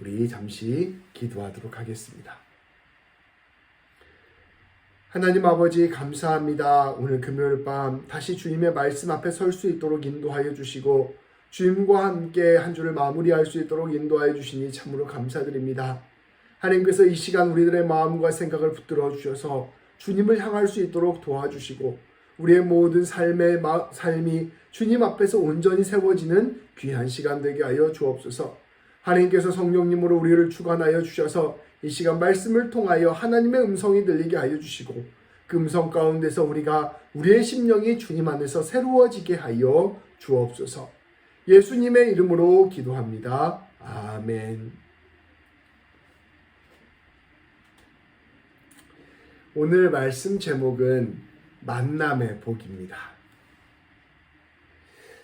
우리 잠시 기도하도록 하겠습니다. 하나님 아버지 감사합니다. 오늘 금요일 밤 다시 주님의 말씀 앞에 설 수 있도록 인도하여 주시고 주님과 함께 한 주를 마무리할 수 있도록 인도하여 주시니 참으로 감사드립니다. 하나님께서 이 시간 우리들의 마음과 생각을 붙들어 주셔서 주님을 향할 수 있도록 도와주시고 우리의 모든 삶이 주님 앞에서 온전히 세워지는 귀한 시간 되게 하여 주옵소서. 하나님께서 성령님으로 우리를 주관하여 주셔서 이 시간 말씀을 통하여 하나님의 음성이 들리게 하여 주시고 그 음성 가운데서 우리의 심령이 주님 안에서 새로워지게 하여 주옵소서. 예수님의 이름으로 기도합니다. 아멘. 오늘 말씀 제목은 만남의 복입니다.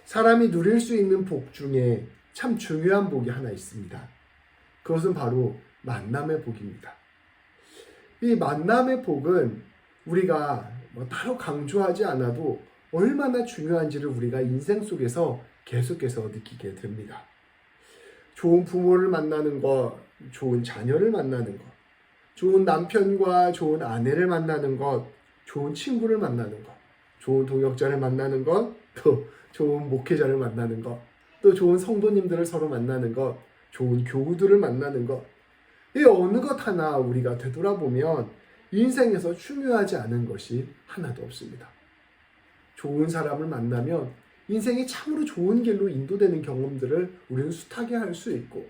사람이 누릴 수 있는 복 중에 참 중요한 복이 하나 있습니다. 그것은 바로 만남의 복입니다. 이 만남의 복은 우리가 따로 강조하지 않아도 얼마나 중요한지를 우리가 인생 속에서 계속해서 느끼게 됩니다. 좋은 부모를 만나는 것, 좋은 자녀를 만나는 것, 좋은 남편과 좋은 아내를 만나는 것, 좋은 친구를 만나는 것, 좋은 동역자를 만나는 것, 또 좋은 목회자를 만나는 것, 또 좋은 성도님들을 서로 만나는 것, 좋은 교우들을 만나는 것, 이 어느 것 하나 우리가 되돌아보면 인생에서 중요하지 않은 것이 하나도 없습니다. 좋은 사람을 만나면 인생이 참으로 좋은 길로 인도되는 경험들을 우리는 숱하게 할 수 있고,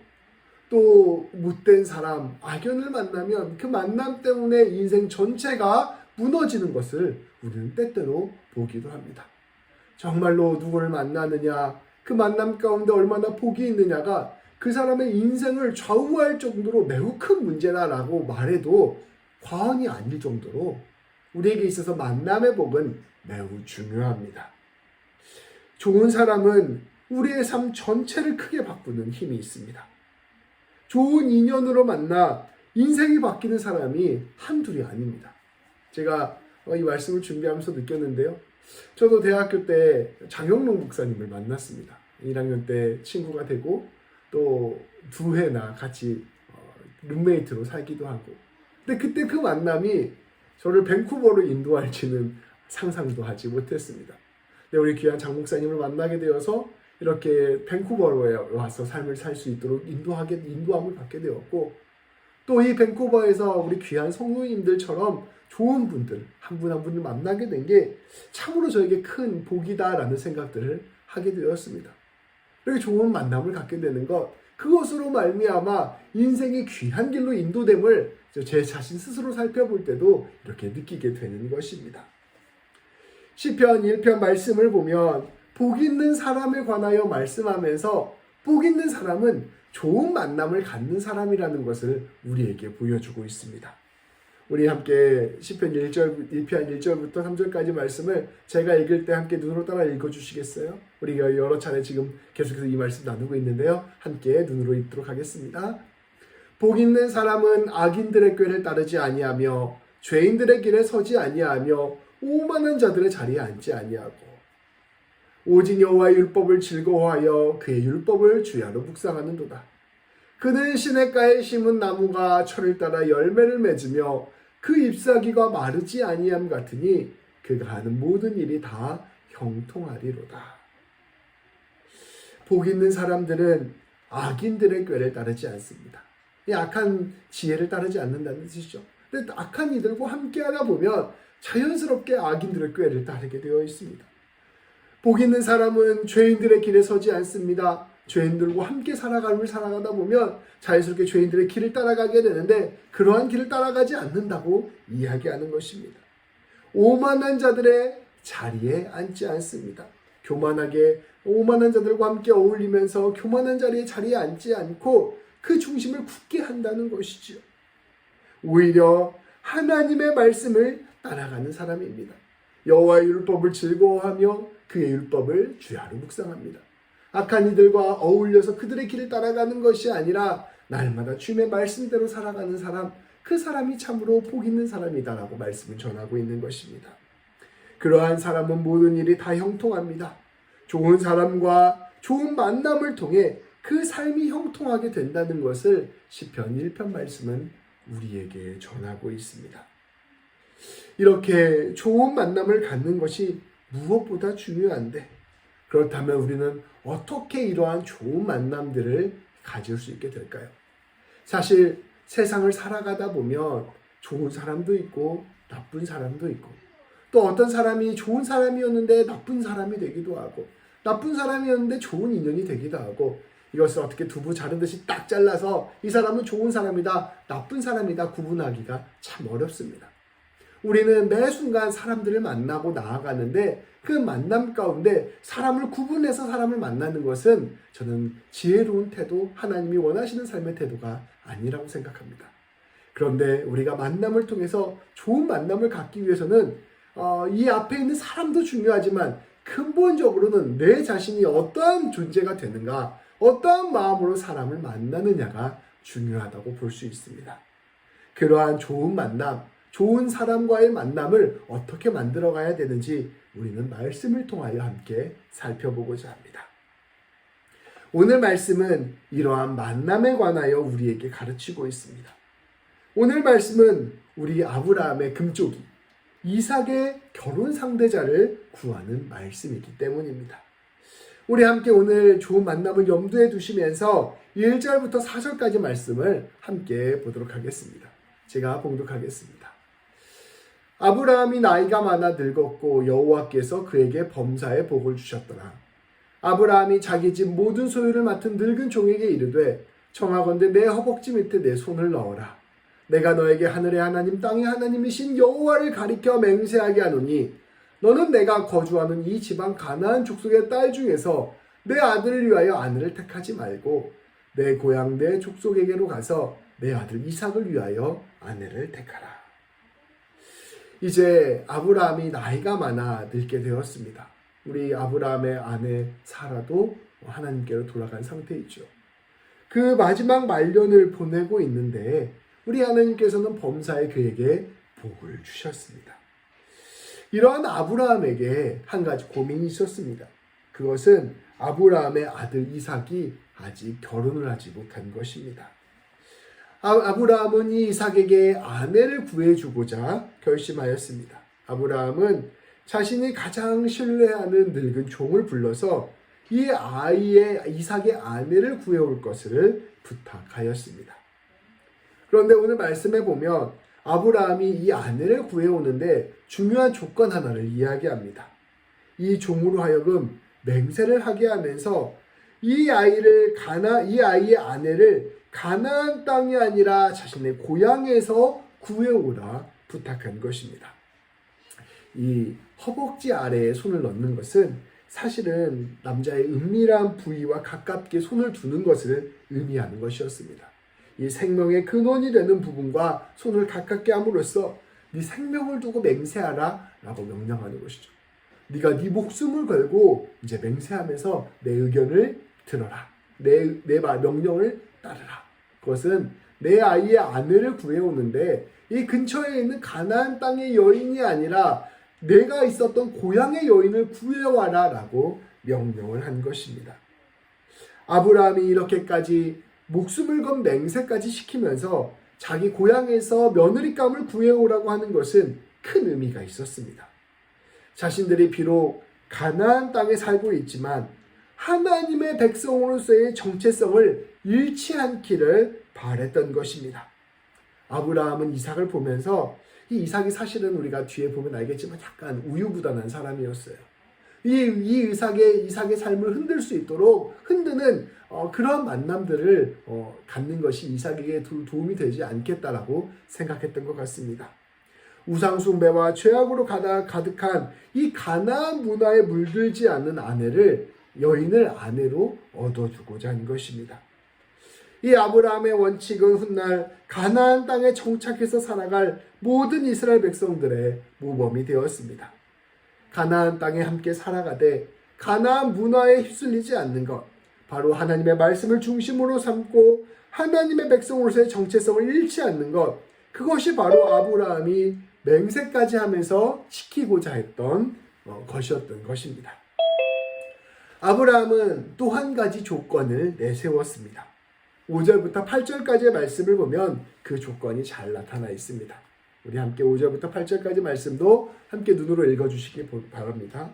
또 못된 사람, 악연을 만나면 그 만남 때문에 인생 전체가 무너지는 것을 우리는 때때로 보기도 합니다. 정말로 누구를 만나느냐, 그 만남 가운데 얼마나 복이 있느냐가 그 사람의 인생을 좌우할 정도로 매우 큰 문제다라고 말해도 과언이 아닐 정도로 우리에게 있어서 만남의 복은 매우 중요합니다. 좋은 사람은 우리의 삶 전체를 크게 바꾸는 힘이 있습니다. 좋은 인연으로 만나 인생이 바뀌는 사람이 한둘이 아닙니다. 제가 이 말씀을 준비하면서 느꼈는데요. 저도 대학교 때 장영롱 목사님을 만났습니다. 1학년 때 친구가 되고 또 두 해나 같이 룸메이트로 살기도 하고, 근데 그때 그 만남이 저를 밴쿠버로 인도할지는 상상도 하지 못했습니다. 근데 우리 귀한 장 목사님을 만나게 되어서 이렇게 밴쿠버로에 와서 삶을 살 수 있도록 인도함을 받게 되었고, 또 이 밴쿠버에서 우리 귀한 성도님들처럼 좋은 분들 한 분 한 분을 만나게 된 게 참으로 저에게 큰 복이다라는 생각들을 하게 되었습니다. 이렇게 좋은 만남을 갖게 되는 것, 그것으로 말미암아 인생이 귀한 길로 인도됨을 제 자신 스스로 살펴볼 때도 이렇게 느끼게 되는 것입니다. 시편 1편 말씀을 보면 복 있는 사람에 관하여 말씀하면서 복 있는 사람은 좋은 만남을 갖는 사람이라는 것을 우리에게 보여주고 있습니다. 우리 함께 시편 1편 1절부터 3절까지 말씀을 제가 읽을 때 함께 눈으로 따라 읽어주시겠어요? 우리가 여러 차례 지금 계속해서 이 말씀 나누고 있는데요. 함께 눈으로 읽도록 하겠습니다. 복 있는 사람은 악인들의 꾀를 따르지 아니하며 죄인들의 길에 서지 아니하며 오만한 자들의 자리에 앉지 아니하고 오직 여호와의 율법을 즐거워하여 그의 율법을 주야로 묵상하는도다. 그는 시냇가에 심은 나무가 철을 따라 열매를 맺으며 그 잎사귀가 마르지 아니함 같으니 그가 하는 모든 일이 다 형통하리로다. 복 있는 사람들은 악인들의 꾀를 따르지 않습니다. 이 악한 지혜를 따르지 않는다는 뜻이죠. 근데 악한 이들과 함께하다 보면 자연스럽게 악인들의 꾀를 따르게 되어 있습니다. 복 있는 사람은 죄인들의 길에 서지 않습니다. 죄인들과 함께 살아가다 보면 자연스럽게 죄인들의 길을 따라가게 되는데 그러한 길을 따라가지 않는다고 이야기하는 것입니다. 오만한 자들의 자리에 앉지 않습니다. 교만하게 오만한 자들과 함께 어울리면서 교만한 자리에 앉지 않고 그 중심을 굳게 한다는 것이지요. 오히려 하나님의 말씀을 따라가는 사람입니다. 여호와의 율법을 즐거워하며 그의 율법을 주야로 묵상합니다. 악한 이들과 어울려서 그들의 길을 따라가는 것이 아니라 날마다 주님의 말씀대로 살아가는 사람, 그 사람이 참으로 복 있는 사람이다라고 말씀을 전하고 있는 것입니다. 그러한 사람은 모든 일이 다 형통합니다. 좋은 사람과 좋은 만남을 통해 그 삶이 형통하게 된다는 것을 시편 1편 말씀은 우리에게 전하고 있습니다. 이렇게 좋은 만남을 갖는 것이 무엇보다 중요한데, 그렇다면 우리는 어떻게 이러한 좋은 만남들을 가질 수 있게 될까요? 사실 세상을 살아가다 보면 좋은 사람도 있고 나쁜 사람도 있고, 또 어떤 사람이 좋은 사람이었는데 나쁜 사람이 되기도 하고, 나쁜 사람이었는데 좋은 인연이 되기도 하고, 이것을 어떻게 두부 자르듯이 딱 잘라서 이 사람은 좋은 사람이다, 나쁜 사람이다 구분하기가 참 어렵습니다. 우리는 매 순간 사람들을 만나고 나아가는데, 그 만남 가운데 사람을 구분해서 사람을 만나는 것은 저는 지혜로운 태도, 하나님이 원하시는 삶의 태도가 아니라고 생각합니다. 그런데 우리가 만남을 통해서 좋은 만남을 갖기 위해서는 이 앞에 있는 사람도 중요하지만 근본적으로는 내 자신이 어떠한 존재가 되는가, 어떠한 마음으로 사람을 만나느냐가 중요하다고 볼 수 있습니다. 그러한 좋은 만남, 좋은 사람과의 만남을 어떻게 만들어 가야 되는지 우리는 말씀을 통하여 함께 살펴보고자 합니다. 오늘 말씀은 이러한 만남에 관하여 우리에게 가르치고 있습니다. 오늘 말씀은 우리 아브라함의 금쪽이 이삭의 결혼 상대자를 구하는 말씀이기 때문입니다. 우리 함께 오늘 좋은 만남을 염두에 두시면서 1절부터 4절까지 말씀을 함께 보도록 하겠습니다. 제가 봉독하겠습니다. 아브라함이 나이가 많아 늙었고 여호와께서 그에게 범사의 복을 주셨더라. 아브라함이 자기 집 모든 소유를 맡은 늙은 종에게 이르되 청하건대 내 허벅지 밑에 내 손을 넣어라. 내가 너에게 하늘의 하나님 땅의 하나님이신 여호와를 가리켜 맹세하게 하노니 너는 내가 거주하는 이 지방 가나안 족속의 딸 중에서 내 아들을 위하여 아내를 택하지 말고 내 고향 내 족속에게로 가서 내 아들 이삭을 위하여 아내를 택하라. 이제 아브라함이 나이가 많아 늙게 되었습니다. 우리 아브라함의 아내 사라도 하나님께로 돌아간 상태이죠. 그 마지막 말년을 보내고 있는데 우리 하나님께서는 범사에 그에게 복을 주셨습니다. 이러한 아브라함에게 한 가지 고민이 있었습니다. 그것은 아브라함의 아들 이삭이 아직 결혼을 하지 못한 것입니다. 아브라함은 이 이삭에게 아내를 구해주고자 결심하였습니다. 아브라함은 자신이 가장 신뢰하는 늙은 종을 불러서 이 이삭의 아내를 구해올 것을 부탁하였습니다. 그런데 오늘 말씀에 보면 아브라함이 이 아내를 구해오는데 중요한 조건 하나를 이야기합니다. 이 종으로 하여금 맹세를 하게 하면서 이 아이의 아내를 가나안 땅이 아니라 자신의 고향에서 구해오라 부탁한 것입니다. 이 허벅지 아래에 손을 넣는 것은 사실은 남자의 은밀한 부위와 가깝게 손을 두는 것을 의미하는 것이었습니다. 이 생명의 근원이 되는 부분과 손을 가깝게 함으로써 네 생명을 두고 맹세하라 라고 명령하는 것이죠. 네가 네 목숨을 걸고 이제 맹세하면서 내 의견을 들어라. 내 명령을 따르라. 그것은 내 아이의 아내를 구해오는데 이 근처에 있는 가나안 땅의 여인이 아니라 내가 있었던 고향의 여인을 구해와라 라고 명령을 한 것입니다. 아브라함이 이렇게까지 목숨을 건 맹세까지 시키면서 자기 고향에서 며느리감을 구해오라고 하는 것은 큰 의미가 있었습니다. 자신들이 비록 가나안 땅에 살고 있지만 하나님의 백성으로서의 정체성을 잃지 않기를 바랬던 것입니다. 아브라함은 이삭을 보면서 이 이삭이 사실은 우리가 뒤에 보면 알겠지만 약간 우유부단한 사람이었어요. 이 이삭의 삶을 흔들 수 있도록 흔드는 그런 만남들을 갖는 것이 이삭에게 도움이 되지 않겠다라고 생각했던 것 같습니다. 우상숭배와 죄악으로 가득한 이 가나안 문화에 물들지 않는 여인을 아내로 얻어주고자 한 것입니다. 이 아브라함의 원칙은 훗날 가나안 땅에 정착해서 살아갈 모든 이스라엘 백성들의 모범이 되었습니다. 가나안 땅에 함께 살아가되 가나안 문화에 휩쓸리지 않는 것, 바로 하나님의 말씀을 중심으로 삼고 하나님의 백성으로서의 정체성을 잃지 않는 것, 그것이 바로 아브라함이 맹세까지 하면서 지키고자 했던 것이었던 것입니다. 아브라함은 또 한 가지 조건을 내세웠습니다. 5절부터 8절까지의 말씀을 보면 그 조건이 잘 나타나 있습니다. 우리 함께 5절부터 8절까지 말씀도 함께 눈으로 읽어주시기 바랍니다.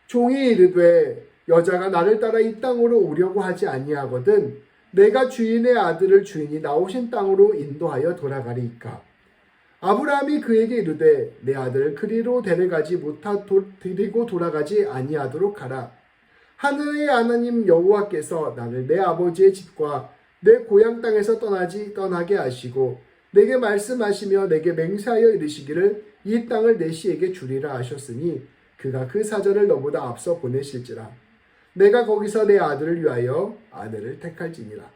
종이 이르되 여자가 나를 따라 이 땅으로 오려고 하지 아니하거든 내가 주인의 아들을 주인이 나오신 땅으로 인도하여 돌아가리이까. 아브라함이 그에게 이르되 내 아들을 그리로 데리고 돌아가지 아니하도록 하라. 하늘의 하나님 여호와께서 나를 내 아버지의 집과 내 고향 땅에서 떠나게 하시고 내게 말씀하시며 내게 맹세하여 이르시기를 이 땅을 내 씨에게 주리라 하셨으니 그가 그 사절을 너보다 앞서 보내실지라. 내가 거기서 내 아들을 위하여 아내를 택할지니라.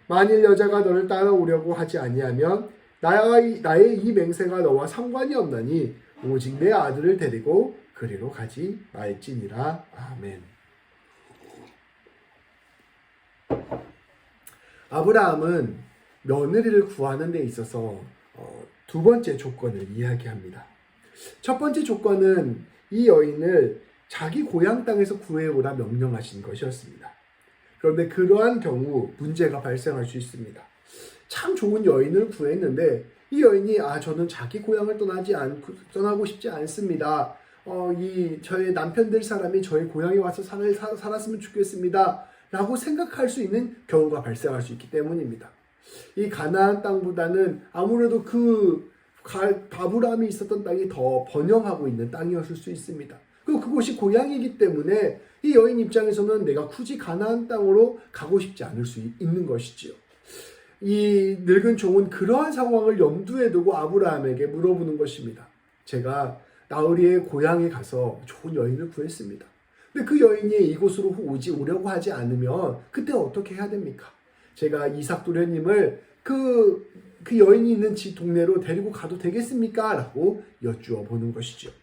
만일 여자가 너를 따라오려고 하지 아니하면 나의 이 맹세가 너와 상관이 없나니 오직 내 아들을 데리고 그리로 가지 말지니라. 아멘. 아브라함은 며느리를 구하는 데 있어서 두 번째 조건을 이야기합니다. 첫 번째 조건은 이 여인을 자기 고향 땅에서 구해오라 명령하신 것이었습니다. 그런데 그러한 경우 문제가 발생할 수 있습니다. 참 좋은 여인을 구했는데 이 여인이 저는 자기 고향을 떠나고 싶지 않습니다. 저의 남편 될 사람이 저의 고향에 와서 살았으면 좋겠습니다. 라고 생각할 수 있는 경우가 발생할 수 있기 때문입니다. 이 가나안 땅보다는 아무래도 아브라함이 있었던 땅이 더 번영하고 있는 땅이었을 수 있습니다. 그리고 그곳이 고향이기 때문에 이 여인 입장에서는 내가 굳이 가나안 땅으로 가고 싶지 않을 수 있는 것이지요. 이 늙은 종은 그러한 상황을 염두에 두고 아브라함에게 물어보는 것입니다. 제가 나으리의 고향에 가서 좋은 여인을 구했습니다. 근데 그 여인이 이곳으로 오려고 하지 않으면 그때 어떻게 해야 됩니까? 제가 이삭 도련님을 그 여인이 있는 동네로 데리고 가도 되겠습니까? 라고 여쭈어 보는 것이죠.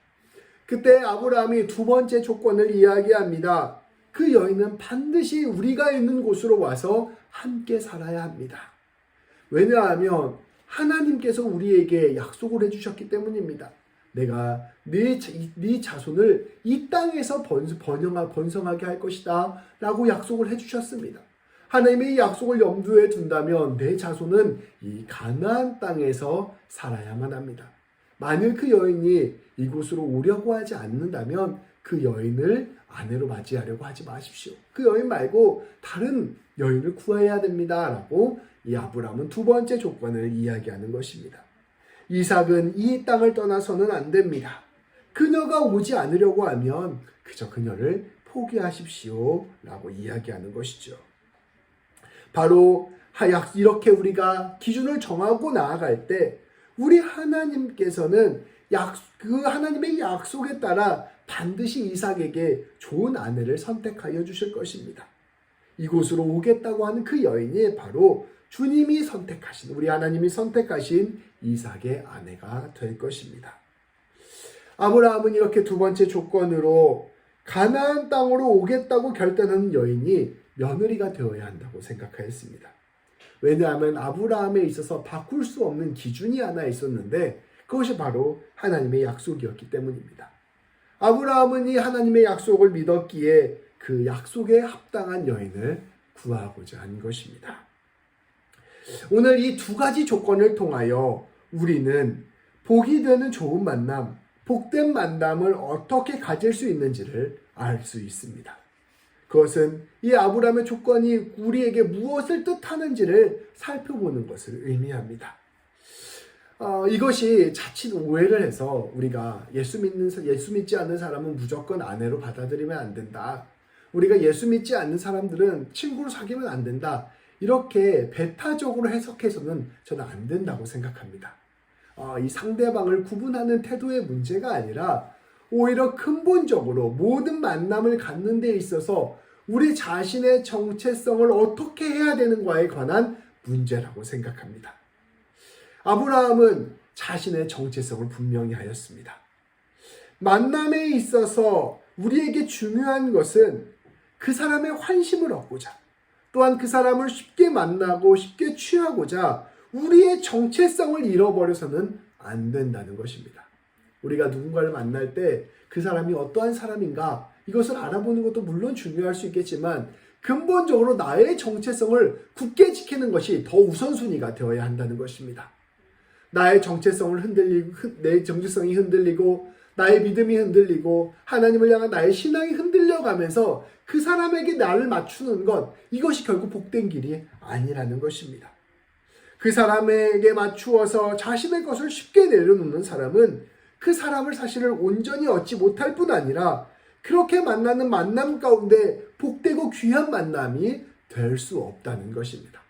그때 아브라함이 두 번째 조건을 이야기합니다. 그 여인은 반드시 우리가 있는 곳으로 와서 함께 살아야 합니다. 왜냐하면 하나님께서 우리에게 약속을 해주셨기 때문입니다. 내가 네 자손을 이 땅에서 번성하게 할 것이다 라고 약속을 해주셨습니다. 하나님의 이 약속을 염두에 둔다면 내 자손은 이 가나안 땅에서 살아야만 합니다. 만일 그 여인이 이곳으로 오려고 하지 않는다면 그 여인을 아내로 맞이하려고 하지 마십시오. 그 여인 말고 다른 여인을 구해야 됩니다 라고 이 아브라함은 두 번째 조건을 이야기하는 것입니다. 이삭은 이 땅을 떠나서는 안 됩니다. 그녀가 오지 않으려고 하면 그저 그녀를 포기하십시오 라고 이야기하는 것이죠. 바로 이렇게 우리가 기준을 정하고 나아갈 때 우리 하나님께서는 그 하나님의 약속에 따라 반드시 이삭에게 좋은 아내를 선택하여 주실 것입니다. 이곳으로 오겠다고 하는 그 여인이 바로 주님이 선택하신, 우리 하나님이 선택하신 이삭의 아내가 될 것입니다. 아브라함은 이렇게 두 번째 조건으로 가나안 땅으로 오겠다고 결단하는 여인이 며느리가 되어야 한다고 생각하였습니다. 왜냐하면 아브라함에 있어서 바꿀 수 없는 기준이 하나 있었는데 그것이 바로 하나님의 약속이었기 때문입니다. 아브라함은 이 하나님의 약속을 믿었기에 그 약속에 합당한 여인을 구하고자 한 것입니다. 오늘 이 두 가지 조건을 통하여 우리는 복이 되는 좋은 만남, 복된 만남을 어떻게 가질 수 있는지를 알 수 있습니다. 그것은 이 아브라함의 조건이 우리에게 무엇을 뜻하는지를 살펴보는 것을 의미합니다. 이것이 자칫 오해를 해서 우리가 예수 믿지 않는 사람은 무조건 아내로 받아들이면 안 된다. 우리가 예수 믿지 않는 사람들은 친구로 사귀면 안 된다. 이렇게 배타적으로 해석해서는 저는 안 된다고 생각합니다. 이 상대방을 구분하는 태도의 문제가 아니라 오히려 근본적으로 모든 만남을 갖는 데 있어서 우리 자신의 정체성을 어떻게 해야 되는가에 관한 문제라고 생각합니다. 아브라함은 자신의 정체성을 분명히 하였습니다. 만남에 있어서 우리에게 중요한 것은 그 사람의 환심을 얻고자, 또한 그 사람을 쉽게 만나고 쉽게 취하고자 우리의 정체성을 잃어버려서는 안 된다는 것입니다. 우리가 누군가를 만날 때 그 사람이 어떠한 사람인가 이것을 알아보는 것도 물론 중요할 수 있겠지만 근본적으로 나의 정체성을 굳게 지키는 것이 더 우선순위가 되어야 한다는 것입니다. 나의 정체성을 내 정체성이 흔들리고 나의 믿음이 흔들리고 하나님을 향한 나의 신앙이 흔들려가면서 그 사람에게 나를 맞추는 것, 이것이 결국 복된 길이 아니라는 것입니다. 그 사람에게 맞추어서 자신의 것을 쉽게 내려놓는 사람은 그 사람을 사실을 온전히 얻지 못할 뿐 아니라 그렇게 만나는 만남 가운데 복되고 귀한 만남이 될 수 없다는 것입니다.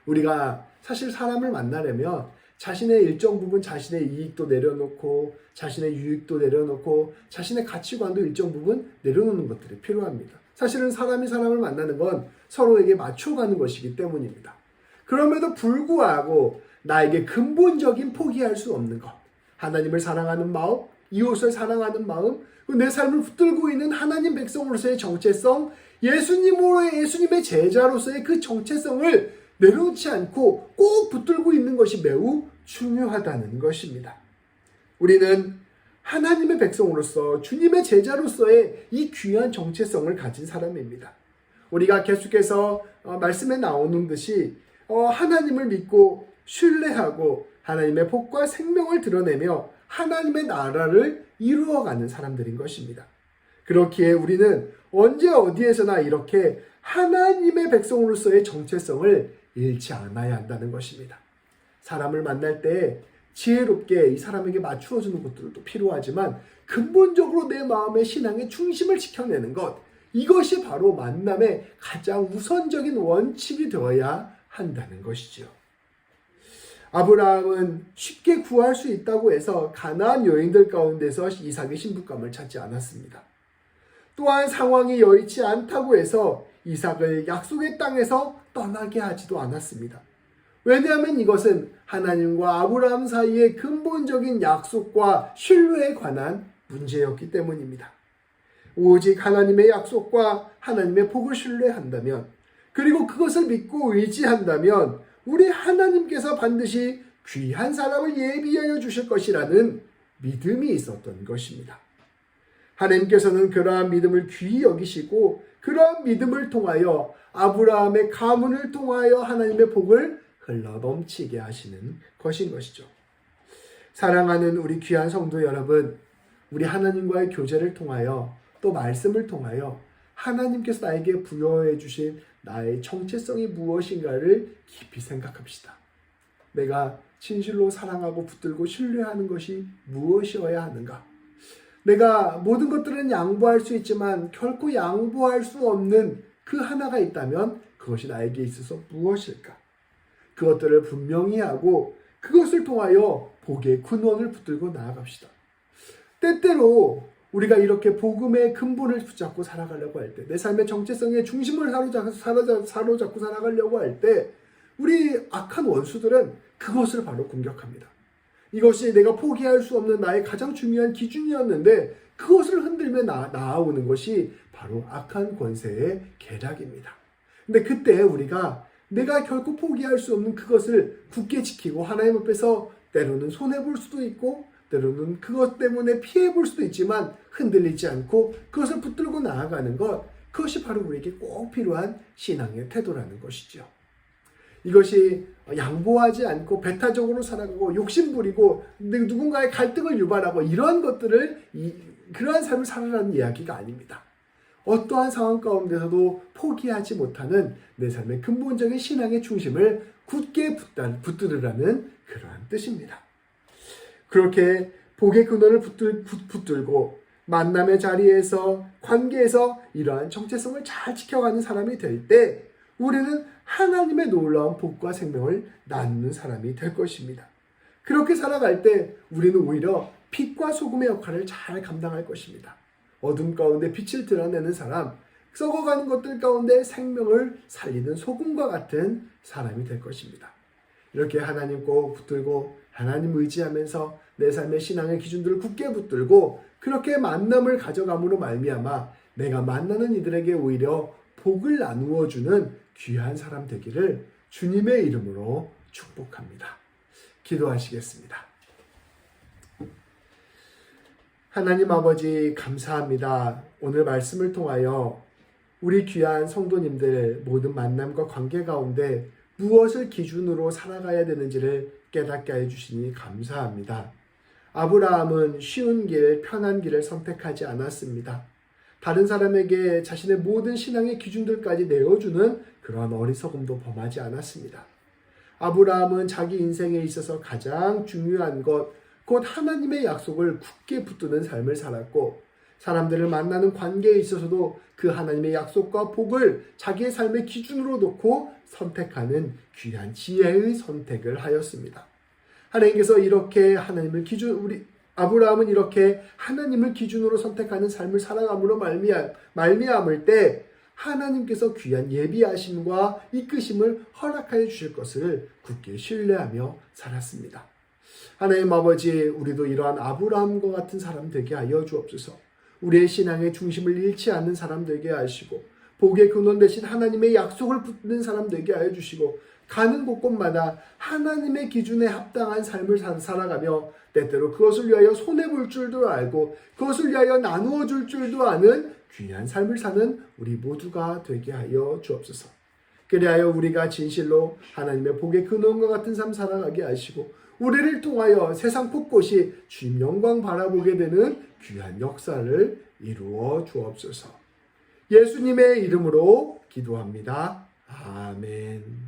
우리가 사실 사람을 만나려면 자신의 일정 부분 자신의 이익도 내려놓고 자신의 유익도 내려놓고 자신의 가치관도 일정 부분 내려놓는 것들이 필요합니다. 사실은 사람이 사람을 만나는 건 서로에게 맞춰가는 것이기 때문입니다. 그럼에도 불구하고 나에게 근본적인 포기할 수 없는 것, 하나님을 사랑하는 마음, 이웃을 사랑하는 마음, 내 삶을 붙들고 있는 하나님 백성으로서의 정체성, 예수님의 제자로서의 그 정체성을 내려놓지 않고 꼭 붙들고 있는 것이 매우 중요하다는 것입니다. 우리는 하나님의 백성으로서 주님의 제자로서의 이 귀한 정체성을 가진 사람입니다. 우리가 계속해서 말씀에 나오는 듯이 하나님을 믿고 신뢰하고 하나님의 복과 생명을 드러내며 하나님의 나라를 이루어가는 사람들인 것입니다. 그렇기에 우리는 언제 어디에서나 이렇게 하나님의 백성으로서의 정체성을 잃지 않아야 한다는 것입니다. 사람을 만날 때 지혜롭게 이 사람에게 맞추어주는 것들도 필요하지만 근본적으로 내 마음의 신앙의 중심을 지켜내는 것, 이것이 바로 만남의 가장 우선적인 원칙이 되어야 한다는 것이죠. 아브라함은 쉽게 구할 수 있다고 해서 가나안 여인들 가운데서 이삭의 신부감을 찾지 않았습니다. 또한 상황이 여의치 않다고 해서 이삭을 약속의 땅에서 떠나게 하지도 않았습니다. 왜냐하면 이것은 하나님과 아브라함 사이의 근본적인 약속과 신뢰에 관한 문제였기 때문입니다. 오직 하나님의 약속과 하나님의 복을 신뢰한다면, 그리고 그것을 믿고 의지한다면 우리 하나님께서 반드시 귀한 사람을 예비하여 주실 것이라는 믿음이 있었던 것입니다. 하나님께서는 그러한 믿음을 귀히 여기시고 그러한 믿음을 통하여 아브라함의 가문을 통하여 하나님의 복을 흘러넘치게 하시는 것인 것이죠. 사랑하는 우리 귀한 성도 여러분, 우리 하나님과의 교제를 통하여 또 말씀을 통하여 하나님께서 나에게 부여해 주신 나의 정체성이 무엇인가를 깊이 생각합시다. 내가 진실로 사랑하고 붙들고 신뢰하는 것이 무엇이어야 하는가? 내가 모든 것들은 양보할 수 있지만 결코 양보할 수 없는 그 하나가 있다면 그것이 나에게 있어서 무엇일까? 그것들을 분명히 하고 그것을 통하여 복의 근원을 붙들고 나아갑시다. 때때로 우리가 이렇게 복음의 근본을 붙잡고 살아가려고 할 때, 내 삶의 정체성의 중심을 사로잡고 살아가려고 할 때 우리 악한 원수들은 그것을 바로 공격합니다. 이것이 내가 포기할 수 없는 나의 가장 중요한 기준이었는데 그것을 흔들며 나아오는 것이 바로 악한 권세의 계략입니다. 근데 그때 우리가 내가 결코 포기할 수 없는 그것을 굳게 지키고 하나님 앞에서 때로는 손해볼 수도 있고 때로는 그것 때문에 피해볼 수도 있지만 흔들리지 않고 그것을 붙들고 나아가는 것, 그것이 바로 우리에게 꼭 필요한 신앙의 태도라는 것이죠. 이것이 양보하지 않고 배타적으로 살아가고 욕심부리고 누군가의 갈등을 유발하고 이러한 것들을 그러한 삶을 살아라는 이야기가 아닙니다. 어떠한 상황 가운데서도 포기하지 못하는 내 삶의 근본적인 신앙의 중심을 굳게 붙들으라는 그러한 뜻입니다. 그렇게 복의 근원을 붙들고 만남의 자리에서 관계에서 이러한 정체성을 잘 지켜가는 사람이 될 때 우리는 하나님의 놀라운 복과 생명을 나누는 사람이 될 것입니다. 그렇게 살아갈 때 우리는 오히려 빛과 소금의 역할을 잘 감당할 것입니다. 어둠 가운데 빛을 드러내는 사람, 썩어가는 것들 가운데 생명을 살리는 소금과 같은 사람이 될 것입니다. 이렇게 하나님 꼭 붙들고 하나님 의지하면서 내 삶의 신앙의 기준들을 굳게 붙들고 그렇게 만남을 가져감으로 말미암아 내가 만나는 이들에게 오히려 복을 나누어 주는 귀한 사람 되기를 주님의 이름으로 축복합니다. 기도하시겠습니다. 하나님 아버지 감사합니다. 오늘 말씀을 통하여 우리 귀한 성도님들 모든 만남과 관계 가운데 무엇을 기준으로 살아가야 되는지를 깨닫게 해주시니 감사합니다. 아브라함은 쉬운 길, 편한 길을 선택하지 않았습니다. 다른 사람에게 자신의 모든 신앙의 기준들까지 내어주는 그러한 어리석음도 범하지 않았습니다. 아브라함은 자기 인생에 있어서 가장 중요한 것, 곧 하나님의 약속을 굳게 붙드는 삶을 살았고, 사람들을 만나는 관계에 있어서도 그 하나님의 약속과 복을 자기의 삶의 기준으로 놓고 선택하는 귀한 지혜의 선택을 하였습니다. 하나님께서 이렇게 아브라함은 이렇게 하나님을 기준으로 선택하는 삶을 살아감으로 말미암을 때 하나님께서 귀한 예비하심과 이끄심을 허락하여 주실 것을 굳게 신뢰하며 살았습니다. 하나님 아버지, 우리도 이러한 아브라함과 같은 사람 되게 하여 주옵소서. 우리의 신앙의 중심을 잃지 않는 사람 되게 하시고, 복의 근원 되신 하나님의 약속을 붙드는 사람 되게 하여 주시고, 가는 곳곳마다 하나님의 기준에 합당한 삶을 살아가며 때때로 그것을 위하여 손해볼 줄도 알고 그것을 위하여 나누어 줄 줄도 아는 귀한 삶을 사는 우리 모두가 되게 하여 주옵소서. 그리하여 우리가 진실로 하나님의 복의 근원과 같은 삶 살아가게 하시고, 우리를 통하여 세상 곳곳이 주님 영광 바라보게 되는 귀한 역사를 이루어 주옵소서. 예수님의 이름으로 기도합니다. 아멘.